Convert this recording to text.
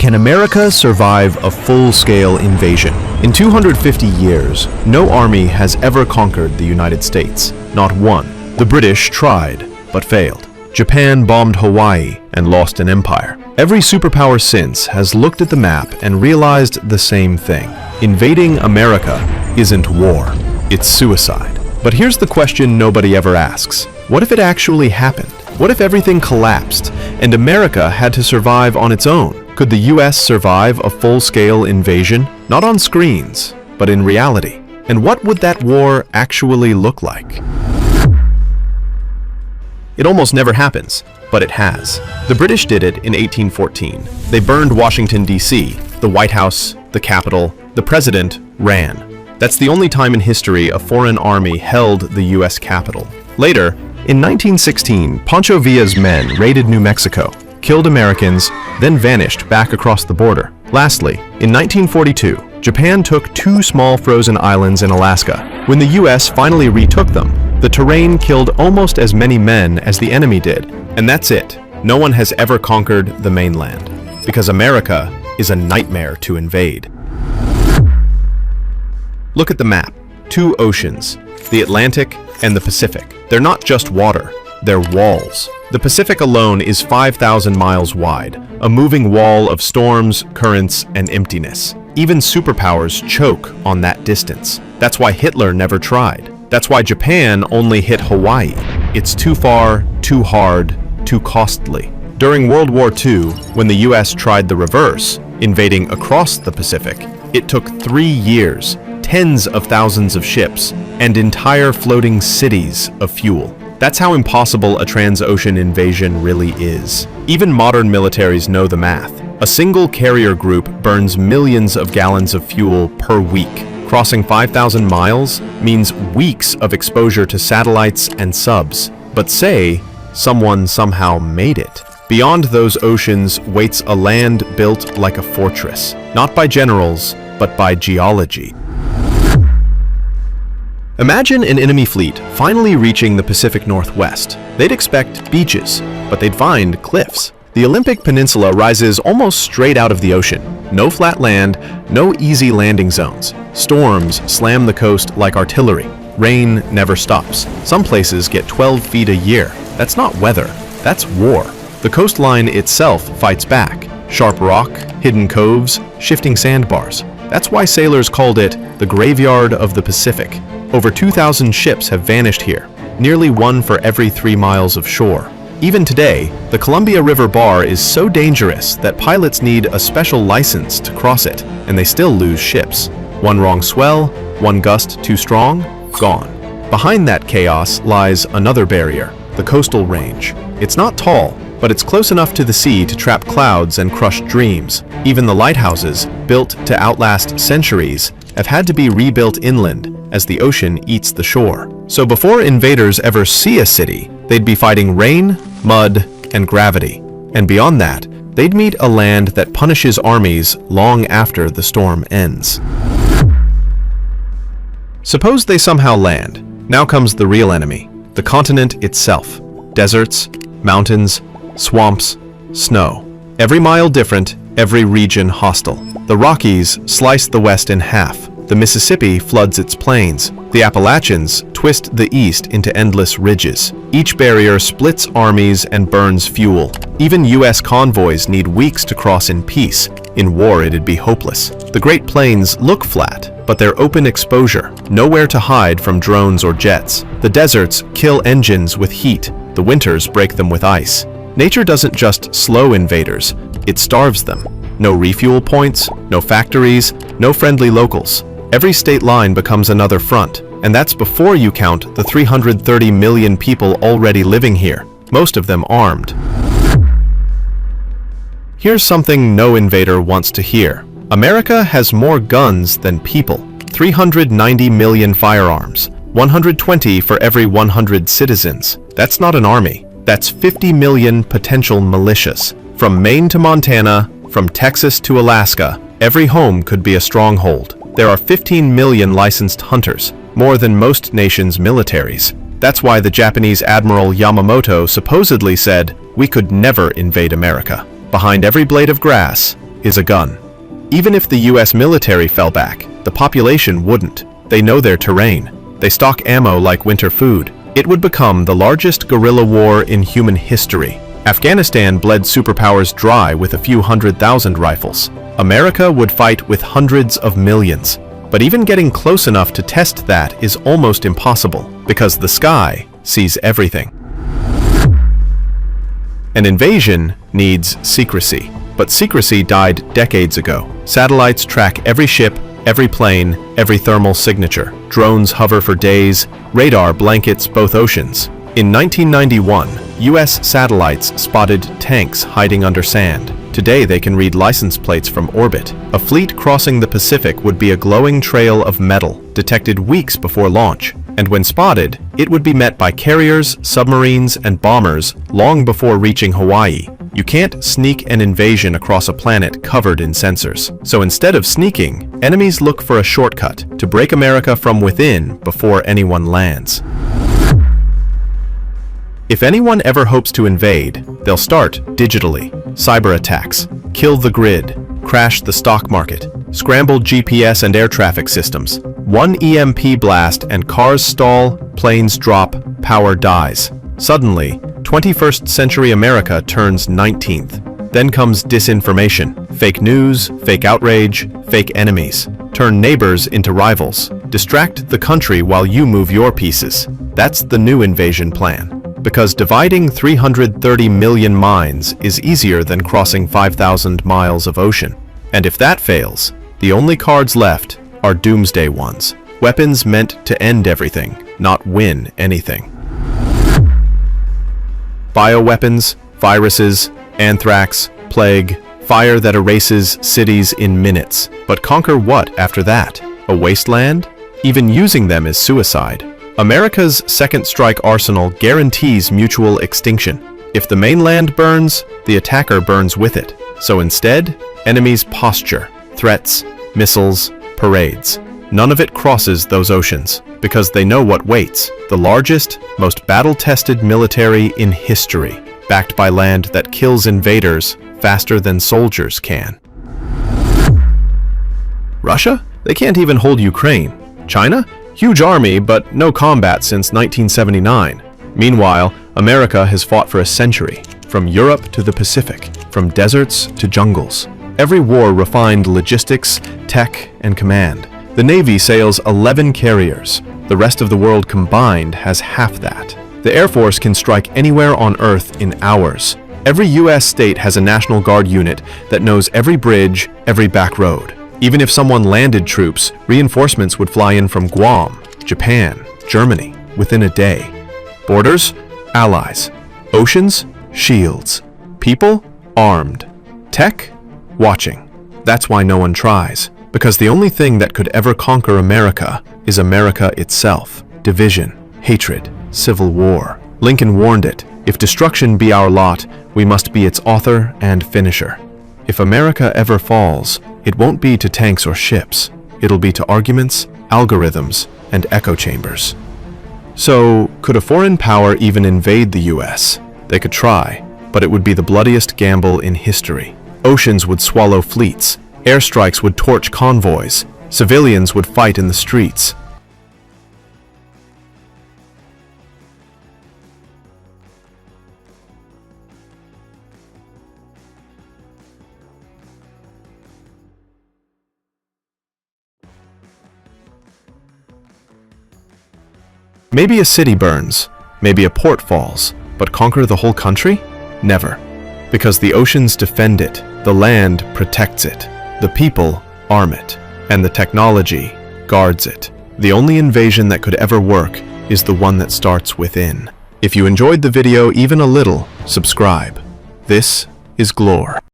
Can America survive a full-scale invasion? In 250 years, no army has ever conquered the United States. Not one. The British tried, but failed. Japan bombed Hawaii and lost an empire. Every superpower since has looked at the map and realized the same thing. Invading America isn't war, it's suicide. But here's the question nobody ever asks. What if it actually happened? What if everything collapsed and America had to survive on its own? Could the US survive a full-scale invasion? Not on screens, but in reality. And what would that war actually look like? It almost never happens, but it has. The British did it in 1814. They burned Washington, D.C., the White House, the Capitol. The president ran. That's the only time in history a foreign army held the U.S. Capitol. Later, in 1916, Pancho Villa's men raided New Mexico, killed Americans, then vanished back across the border. Lastly, in 1942, Japan took 2 small frozen islands in Alaska. When the U.S. finally retook them, the terrain killed almost as many men as the enemy did. And that's it. No one has ever conquered the mainland, because America is a nightmare to invade. Look at the map. 2 oceans, the Atlantic and the Pacific. They're not just water, they're walls. The Pacific alone is 5,000 miles wide, a moving wall of storms, currents, and emptiness. Even superpowers choke on that distance. That's why Hitler never tried. That's why Japan only hit Hawaii. It's too far, too hard, too costly. During World War II, when the US tried the reverse, invading across the Pacific, it took 3 years, tens of thousands of ships, and entire floating cities of fuel. That's how impossible a trans-ocean invasion really is. Even modern militaries know the math. A single carrier group burns millions of gallons of fuel per week. Crossing 5,000 miles means weeks of exposure to satellites and subs. But say someone somehow made it. Beyond those oceans waits a land built like a fortress, not by generals, but by geology. Imagine an enemy fleet finally reaching the Pacific Northwest. They'd expect beaches, but they'd find cliffs. The Olympic Peninsula rises almost straight out of the ocean. No flat land, no easy landing zones. Storms slam the coast like artillery. Rain never stops. Some places get 12 feet a year. That's not weather, that's war. The coastline itself fights back. Sharp rock, hidden coves, shifting sandbars. That's why sailors called it the graveyard of the Pacific. Over 2,000 ships have vanished here, nearly 1 for every 3 miles of shore. Even today, the Columbia River Bar is so dangerous that pilots need a special license to cross it, and they still lose ships. One wrong swell, one gust too strong, gone. Behind that chaos lies another barrier, the coastal range. It's not tall, but it's close enough to the sea to trap clouds and crush dreams. Even the lighthouses, built to outlast centuries, have had to be rebuilt inland as the ocean eats the shore. So before invaders ever see a city, they'd be fighting rain, mud, and gravity. And beyond that, they'd meet a land that punishes armies long after the storm ends. Suppose they somehow land. Now comes the real enemy, the continent itself. Deserts, mountains, swamps, snow. Every mile different, every region hostile. The Rockies slice the West in half. The Mississippi floods its plains. The Appalachians twist the east into endless ridges. Each barrier splits armies and burns fuel. Even US convoys need weeks to cross in peace. In war, it'd be hopeless. The Great Plains look flat, but they're open exposure, nowhere to hide from drones or jets. The deserts kill engines with heat. The winters break them with ice. Nature doesn't just slow invaders, it starves them. No refuel points, no factories, no friendly locals. Every state line becomes another front, and that's before you count the 330 million people already living here, most of them armed. Here's something no invader wants to hear. America has more guns than people. 390 million firearms, 120 for every 100 citizens. That's not an army. That's 50 million potential militias. From Maine to Montana, from Texas to Alaska, every home could be a stronghold. There are 15 million licensed hunters, more than most nations' militaries. That's why the Japanese Admiral Yamamoto supposedly said, "We could never invade America." Behind every blade of grass, is a gun. Even if the US military fell back, the population wouldn't. They know their terrain. They stock ammo like winter food. It would become the largest guerrilla war in human history. Afghanistan bled superpowers dry with a few 100,000 rifles. America would fight with hundreds of millions. But even getting close enough to test that is almost impossible, because the sky sees everything. An invasion needs secrecy, but secrecy died decades ago. Satellites track every ship, every plane, every thermal signature. Drones hover for days. Radar blankets both oceans. In 1991, US satellites spotted tanks hiding under sand. Today they can read license plates from orbit. A fleet crossing the Pacific would be a glowing trail of metal, detected weeks before launch. And when spotted, it would be met by carriers, submarines, and bombers long before reaching Hawaii. You can't sneak an invasion across a planet covered in sensors. So instead of sneaking, enemies look for a shortcut to break America from within before anyone lands. If anyone ever hopes to invade, they'll start digitally. Cyber attacks, kill the grid, crash the stock market, scramble GPS and air traffic systems. One EMP blast and cars stall, planes drop, power dies. Suddenly, 21st century America turns 19th. Then comes disinformation, fake news, fake outrage, fake enemies. Turn neighbors into rivals. Distract the country while you move your pieces. That's the new invasion plan. Because dividing 330 million minds is easier than crossing 5,000 miles of ocean. And if that fails, the only cards left are doomsday ones. Weapons meant to end everything, not win anything. Bioweapons, viruses, anthrax, plague, fire that erases cities in minutes. But conquer what after that? A wasteland? Even using them is suicide. America's second strike arsenal guarantees mutual extinction. If the mainland burns, the attacker burns with it. So instead, enemies posture, threats, missiles, parades. None of it crosses those oceans, because they know what waits. The largest, most battle-tested military in history, backed by land that kills invaders faster than soldiers can. Russia? They can't even hold Ukraine. China? Huge army, but no combat since 1979. Meanwhile, America has fought for a century, from Europe to the Pacific, from deserts to jungles. Every war refined logistics, tech, and command. The Navy sails 11 carriers. The rest of the world combined has half that. The Air Force can strike anywhere on Earth in hours. Every US state has a National Guard unit that knows every bridge, every back road. Even if someone landed troops, reinforcements would fly in from Guam, Japan, Germany, within a day. Borders? Allies. Oceans? Shields. People? Armed. Tech? Watching. That's why no one tries. Because the only thing that could ever conquer America is America itself. Division, hatred, civil war. Lincoln warned it. If destruction be our lot, we must be its author and finisher. If America ever falls, it won't be to tanks or ships. It'll be to arguments, algorithms, and echo chambers. So, could a foreign power even invade the US? They could try, but it would be the bloodiest gamble in history. Oceans would swallow fleets. Airstrikes would torch convoys. Civilians would fight in the streets. Maybe a city burns, maybe a port falls, but conquer the whole country? Never. Because the oceans defend it, the land protects it, the people arm it, and the technology guards it. The only invasion that could ever work is the one that starts within. If you enjoyed the video even a little, subscribe. This is Glore.